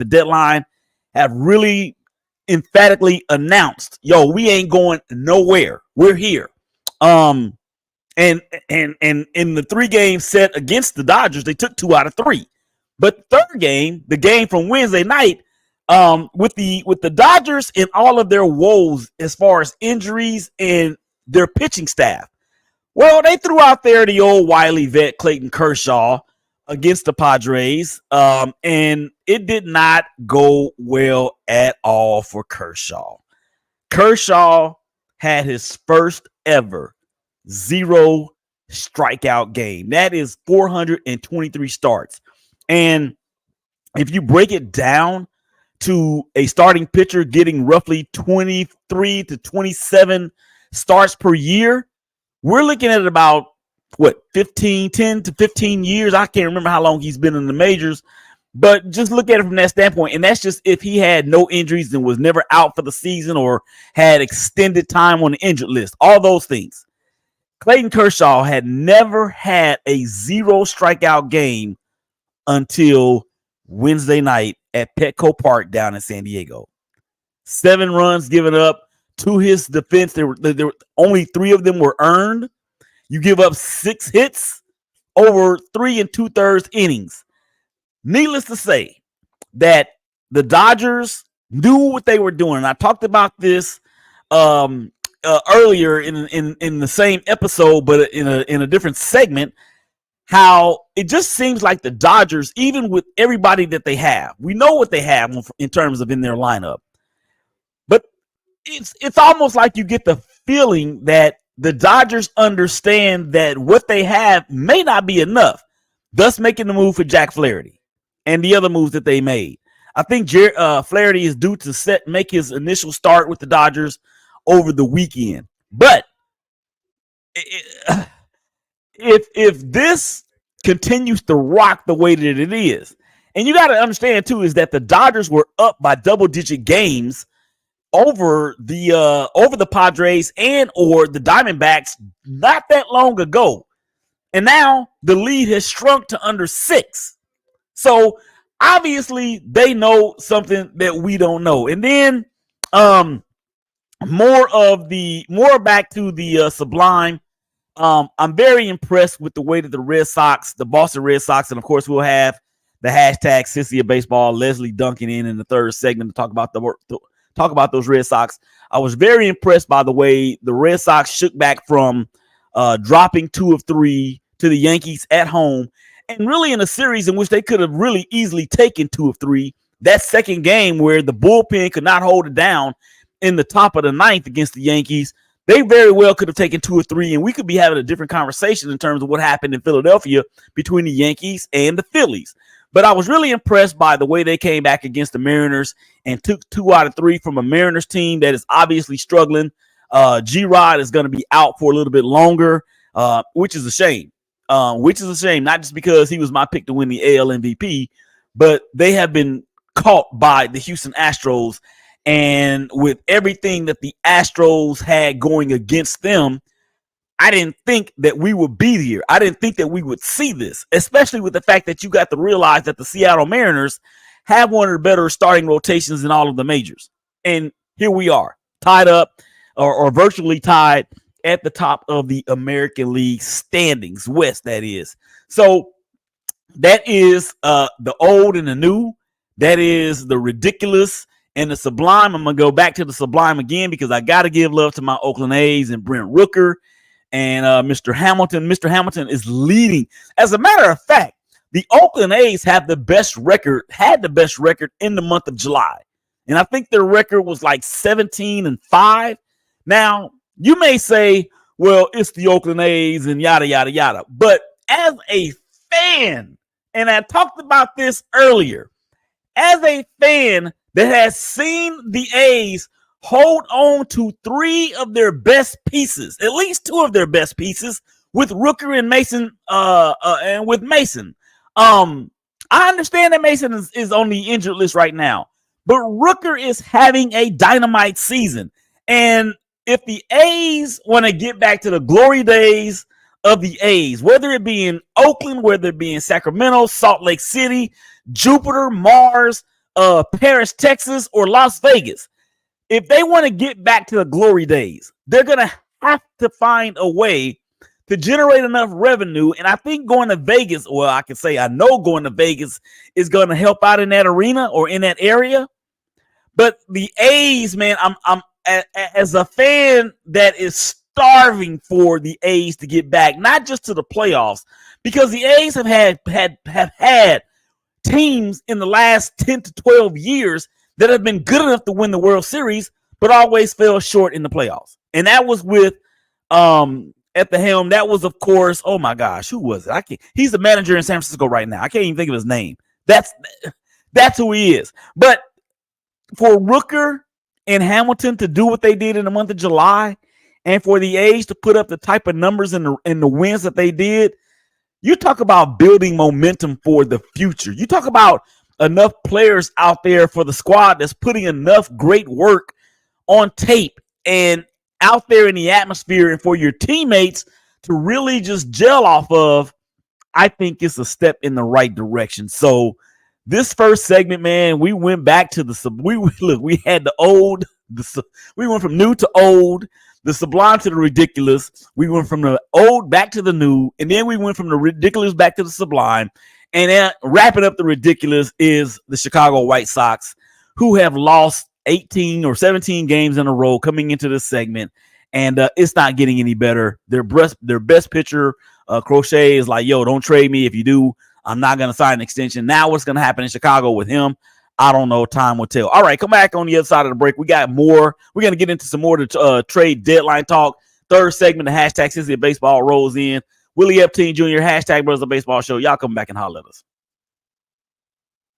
the deadline have really emphatically announced, yo, we ain't going nowhere. We're here. And in the 3-game set against the Dodgers, they took 2 out of 3. But the third game, the game from Wednesday night, with the Dodgers and all of their woes as far as injuries and their pitching staff, well, they threw out there the old wily vet Clayton Kershaw against the Padres, and it did not go well at all for Kershaw. Kershaw had his first ever 0 strikeout game. That is 423 starts. And if you break it down to a starting pitcher getting roughly 23 to 27 starts per year, we're looking at about 10 to 15 years. I can't remember how long he's been in the majors, but just look at it from that standpoint. And that's just if he had no injuries and was never out for the season or had extended time on the injured list, all those things. Clayton Kershaw had never had a 0 strikeout game until Wednesday night at Petco Park down in San Diego. 7 runs given up to his defense. There were only 3 of them were earned. You give up 6 hits over 3 2/3 innings. Needless to say that the Dodgers knew what they were doing. And I talked about this earlier in the same episode, but in a different segment, how it just seems like the Dodgers, even with everybody that they have, we know what they have in terms of in their lineup, but it's almost like you get the feeling that the Dodgers understand that what they have may not be enough, thus making the move for Jack Flaherty and the other moves that they made. I think Flaherty is due to make his initial start with the Dodgers over the weekend. But if this continues to rock the way that it is, and you got to understand too, is that the Dodgers were up by double-digit games over the Padres and or the Diamondbacks not that long ago, and now the lead has shrunk to under 6. So obviously they know something that we don't know. And then more back to the Sublime. I'm very impressed with the way that the Boston Red Sox, and of course we'll have the hashtag Sissy of Baseball, Leslie Duncan in the third segment to talk about those Red Sox. I was very impressed by the way the Red Sox shook back from dropping 2 of 3 to the Yankees at home, and really in a series in which they could have really easily taken 2 of 3. That second game where the bullpen could not hold it down in the top of the 9th against the Yankees, they very well could have taken 2 or 3, and we could be having a different conversation in terms of what happened in Philadelphia between the Yankees and the Phillies. But I was really impressed by the way they came back against the Mariners and took 2 out of 3 from a Mariners team that is obviously struggling. G-Rod is going to be out for a little bit longer, which is a shame. Not just because he was my pick to win the AL MVP, but they have been caught by the Houston Astros. And with everything that the Astros had going against them, I didn't think that we would be here. I didn't think that we would see this, especially with the fact that you got to realize that the Seattle Mariners have one of the better starting rotations in all of the majors. And here we are, tied up or virtually tied at the top of the American League standings, West, that is. So that is the old and the new. That is the ridiculous and the Sublime. I'm going to go back to the Sublime again because I got to give love to my Oakland A's and Brent Rooker and Mr. Hamilton. Mr. Hamilton is leading. As a matter of fact, the Oakland A's had the best record in the month of July. And I think their record was like 17-5. Now, you may say, well, it's the Oakland A's and yada, yada, yada. But as a fan, and I talked about this earlier, as a fan that has seen the A's hold on to 3 of their best pieces, at least 2 of their best pieces, with Rooker and Mason, and with Mason. I understand that Mason is on the injured list right now, but Rooker is having a dynamite season. And if the A's want to get back to the glory days of the A's, whether it be in Oakland, whether it be in Sacramento, Salt Lake City, Jupiter, Mars, Paris, Texas, or Las Vegas. If they want to get back to the glory days, they're going to have to find a way to generate enough revenue. And I think going to Vegas, well, I can say I know going to Vegas is going to help out in that arena or in that area. But the A's, man, I'm as a fan that is starving for the A's to get back, not just to the playoffs, because the A's have had teams in the last 10 to 12 years that have been good enough to win the World Series, but always fell short in the playoffs. And that was with at the helm. That was, of course, oh my gosh, who was it? He's the manager in San Francisco right now. I can't even think of his name. That's who he is. But for Rooker and Hamilton to do what they did in the month of July, and for the A's to put up the type of numbers and the wins that they did, you talk about building momentum for the future. You talk about enough players out there for the squad that's putting enough great work on tape and out there in the atmosphere, and for your teammates to really just gel off of. I think it's a step in the right direction. So this first segment, man, we went back to we had the old, we went from new to old, the sublime to the ridiculous. We went from the old back to the new, and then we went from the ridiculous back to the sublime. And then wrapping up the ridiculous is the Chicago White Sox, who have lost 18 or 17 games in a row coming into this segment, and it's not getting any better. Their best pitcher, Crochet, is like, yo, don't trade me. If you do, I'm not going to sign an extension. Now what's going to happen in Chicago with him? I don't know. Time will tell. All right, come back on the other side of the break. We got more. We're going to get into some more trade deadline talk. Third segment, the hashtag Sissy Baseball rolls in. Willie Epting Jr., hashtag Brothers of Baseball Show. Y'all come back and holler at us.